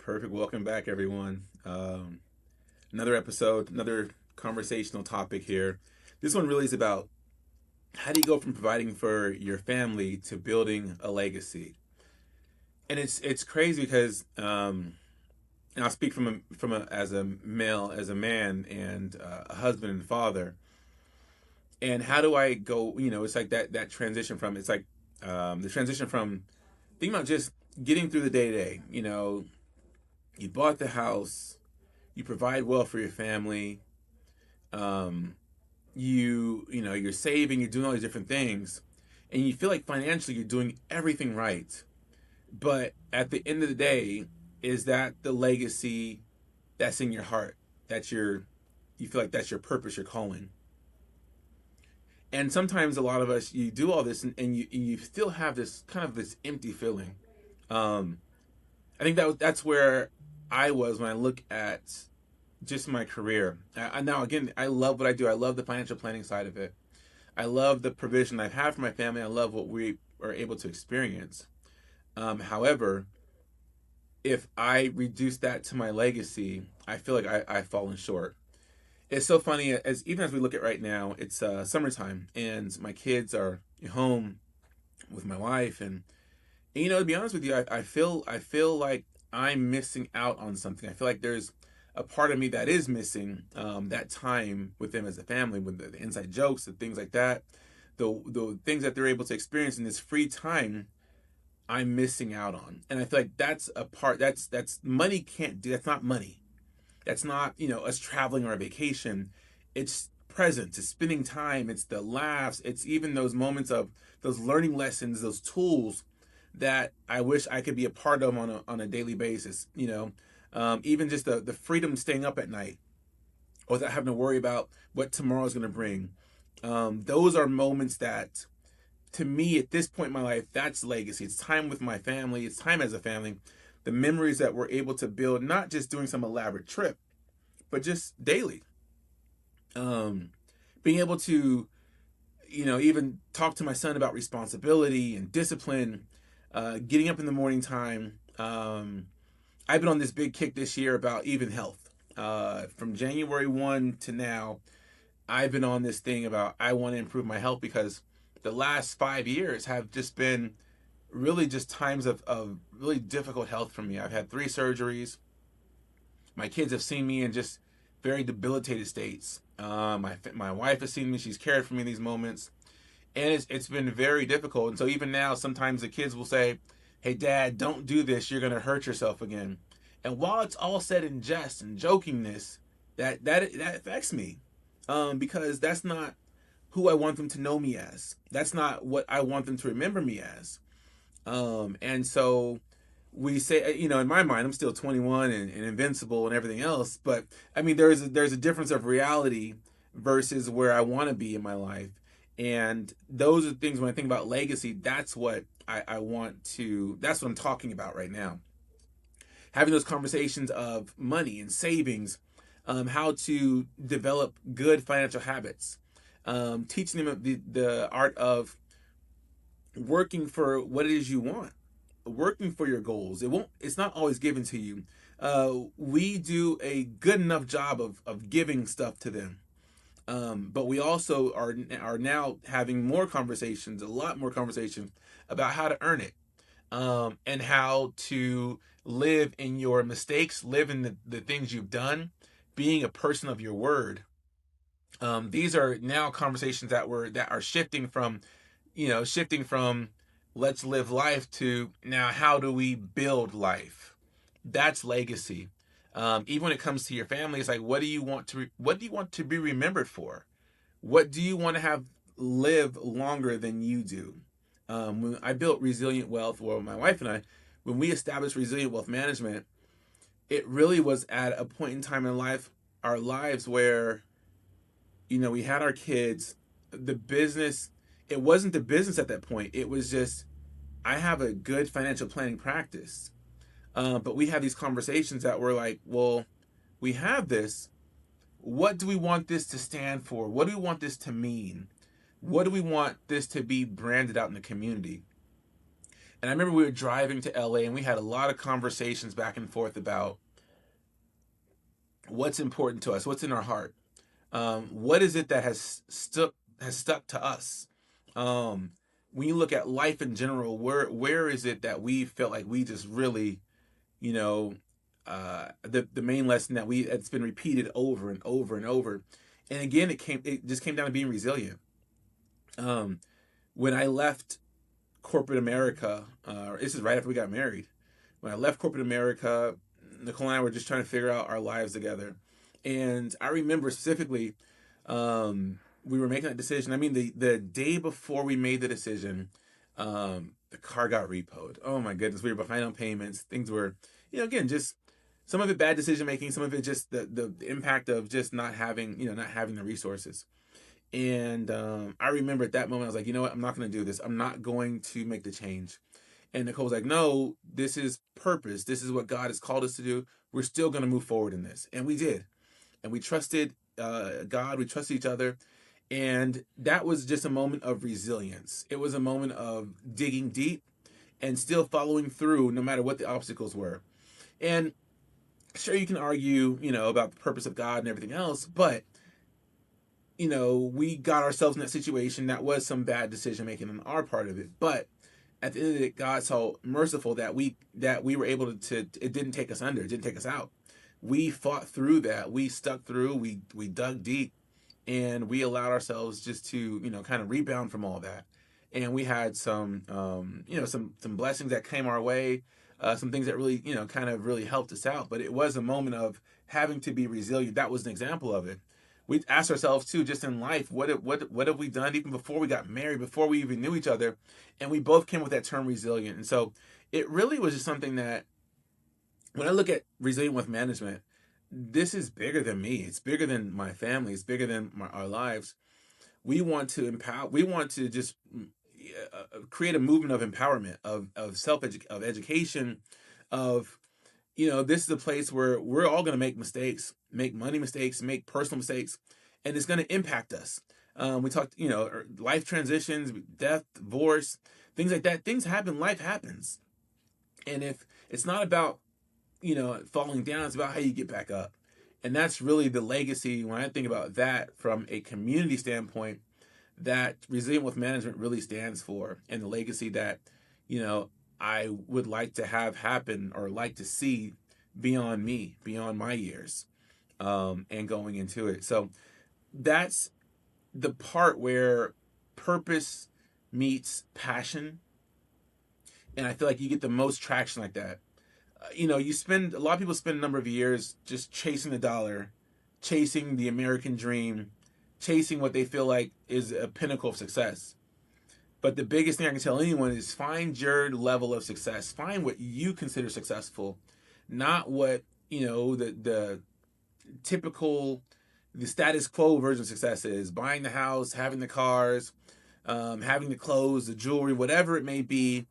Perfect. Welcome back, everyone. Another episode, another conversational topic here. This one really is about how do you go from providing for your family to building a legacy. And it's crazy because, and I'll speak from a as a male, as a man, and a husband and father. And how do I go? It's like that transition from the transition from thinking about just getting through the day to day. You bought the house, you provide well for your family, um, you're saving, you're doing all these different things, and you feel like financially you're doing everything right. But at the end of the day, is that the legacy that's in your heart? That's your You feel like that's your purpose, your calling. And sometimes a lot of us, you do all this, and you still have this kind of this empty feeling. Um, I think that's where I was when I look at just my career. Now again, I love what I do. I love the financial planning side of it. I love the provision I've had for my family. I love what we are able to experience. However, if I reduce that to my legacy, I feel like I've fallen short. It's so funny as even as we look at right now, it's summertime and my kids are home with my wife, and to be honest with you, I feel like I'm missing out on something. I feel like there's a part of me that is missing that time with them as a family, with the inside jokes, the things like that, the things that they're able to experience in this free time. I'm missing out on, and I feel like that's a part that's money can't do. That's not money. That's not us traveling or a vacation. It's presence. It's spending time. It's the laughs. It's even those moments of those learning lessons, those tools that I wish I could be a part of on a daily basis. Even just the freedom of staying up at night without having to worry about what tomorrow's going to bring. Those are moments that, to me, at this point in my life, that's legacy. It's time with my family. It's time as a family. The memories that we're able to build, not just doing some elaborate trip, but just daily. Um, Being able to, even talk to my son about responsibility and discipline, getting up in the morning time. I've been on this big kick this year about even health. From January 1 to now, I've been on this thing about I want to improve my health because the last 5 years have just been really just times of really difficult health for me. I've had 3 surgeries. My kids have seen me in just very debilitated states. My wife has seen me. She's cared for me in these moments, and it's been very difficult. And so even now, sometimes the kids will say, "Hey, Dad, don't do this. You're gonna hurt yourself again." And while it's all said in jest and jokingness, that affects me, because that's not who I want them to know me as. That's not what I want them to remember me as. And so we say, in my mind, I'm still 21 and invincible and everything else. But I mean, there's a difference of reality versus where I want to be in my life. And those are things when I think about legacy, that's what I want to, that's what I'm talking about right now. Having those conversations of money and savings, how to develop good financial habits, teaching them the art of working for what it is you want, working for your goals. It's not always given to you. We do a good enough job of giving stuff to them. But we also are now having more conversations, a lot more conversations about how to earn it, and how to live in your mistakes, live in the things you've done, being a person of your word. These are now conversations that are shifting from let's live life to now how do we build life. That's legacy. Even when it comes to your family, it's like what do you want to be remembered for? What do you want to have live longer than you do? When I built Resilient Wealth, well, my wife and I, when we established Resilient Wealth Management, it really was at a point in time in our lives where we had our kids. The business, it wasn't the business at that point. It was just, I have a good financial planning practice. But we had these conversations that were like, well, we have this. What do we want this to stand for? What do we want this to mean? What do we want this to be branded out in the community? And I remember we were driving to LA and we had a lot of conversations back and forth about what's important to us, what's in our heart. What is it that has stuck to us? Um, when you look at life in general, where is it that we felt like we just really, you know, the main lesson that we it's been repeated over and over and over, and again it just came down to being resilient. Um, when I left corporate America, this is right after we got married. When I left corporate America, Nicole and I were just trying to figure out our lives together. And I remember specifically, we were making that decision. I mean, the day before we made the decision, the car got repoed. Oh my goodness, we were behind on payments. Things were, again, just some of it bad decision making, some of it just the impact of just not having the resources. And I remember at that moment, I was like, you know what? I'm not going to do this. I'm not going to make the change. And Nicole was like, no, this is purpose. This is what God has called us to do. We're still going to move forward in this. And we did. And we trusted God. We trusted each other. And that was just a moment of resilience. It was a moment of digging deep and still following through no matter what the obstacles were. And sure, you can argue, about the purpose of God and everything else, but we got ourselves in that situation. That was some bad decision making on our part of it. But at the end of it, God's so merciful that we were able to it didn't take us under, it didn't take us out. We fought through that. We stuck through, we dug deep, and we allowed ourselves just to, kind of rebound from all that. And we had some some blessings that came our way, some things that really, kind of really helped us out. But it was a moment of having to be resilient. That was an example of it. We asked ourselves too, just in life, what have we done even before we got married, before we even knew each other, and we both came with that term resilient. And so it really was just something that, when I look at resilient with management, this is bigger than me. It's bigger than my family. It's bigger than our lives. We want to empower. We want to just create a movement of empowerment, of of education, of this is a place where we're all going to make mistakes, make money mistakes, make personal mistakes, and it's going to impact us. We talked, life transitions, death, divorce, things like that. Things happen, life happens. And if it's not about, falling down, it's about how you get back up. And that's really the legacy when I think about that from a community standpoint, that Resilient with Management really stands for, and the legacy that, I would like to have happen or like to see beyond me, beyond my years, and going into it. So that's the part where purpose meets passion. And I feel like you get the most traction like that. You spend, a lot of people spend a number of years just chasing the dollar, chasing the American dream, chasing what they feel like is a pinnacle of success. But the biggest thing I can tell anyone is find your level of success. Find what you consider successful, not what, the typical, the status quo version of success is. Buying the house, having the cars, having the clothes, the jewelry, whatever it may be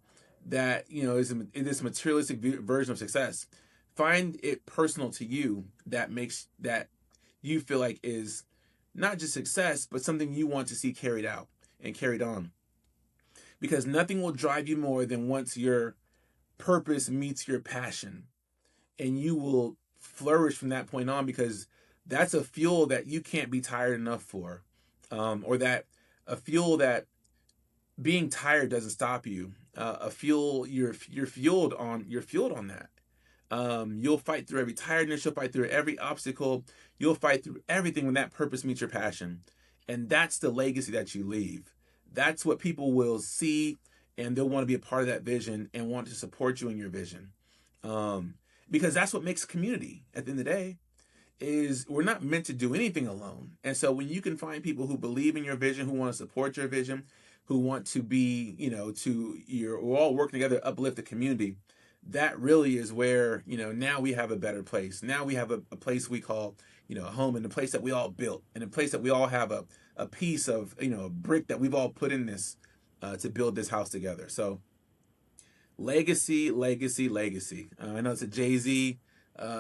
that, is this materialistic version of success. Find it personal to you that makes that you feel like is not just success, but something you want to see carried out and carried on, because nothing will drive you more than once your purpose meets your passion, and you will flourish from that point on, because that's a fuel that you can't be tired enough for, or that a fuel that being tired doesn't stop you. A fuel you're fueled on that. You'll fight through every tiredness. You'll fight through every obstacle. You'll fight through everything when that purpose meets your passion, and that's the legacy that you leave. That's what people will see, and they'll want to be a part of that vision and want to support you in your vision, because that's what makes community. At the end of the day, is we're not meant to do anything alone. And so when you can find people who believe in your vision, who want to support your vision, who want to be, we're all working together to uplift the community. That really is where, now we have a better place. Now we have a place we call, a home, and a place that we all built, and a place that we all have a piece of, a brick that we've all put in this to build this house together. So legacy, legacy, legacy. I know it's a Jay-Z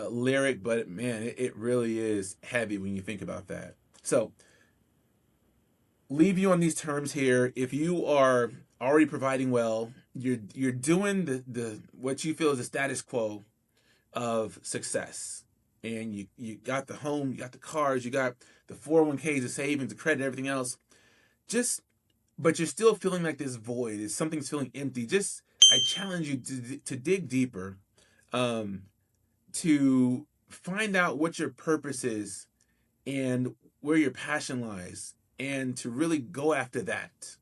lyric, but man, it really is heavy when you think about that. So leave you on these terms here. If you are already providing well. You're doing the what you feel is the status quo of success. And you got the home, you got the cars, you got the 401ks, the savings, the credit, everything else. Just but you're still feeling like this void. Something's feeling empty. Just I challenge you to dig deeper, um, to find out what your purpose is and where your passion lies, and to really go after that.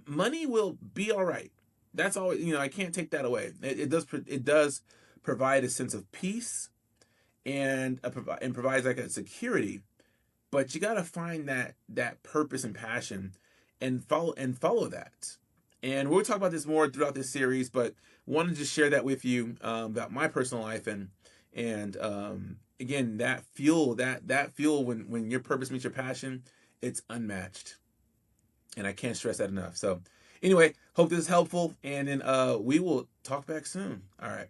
Money will be all right. That's all. I can't take that away. It does provide a sense of peace and provides like a security. But you got to find that purpose and passion, and follow that. And we'll talk about this more throughout this series, but wanted to share that with you, about my personal life, and again, that fuel when your purpose meets your passion, it's unmatched, and I can't stress that enough. So anyway, hope this is helpful, and then we will talk back soon. All right.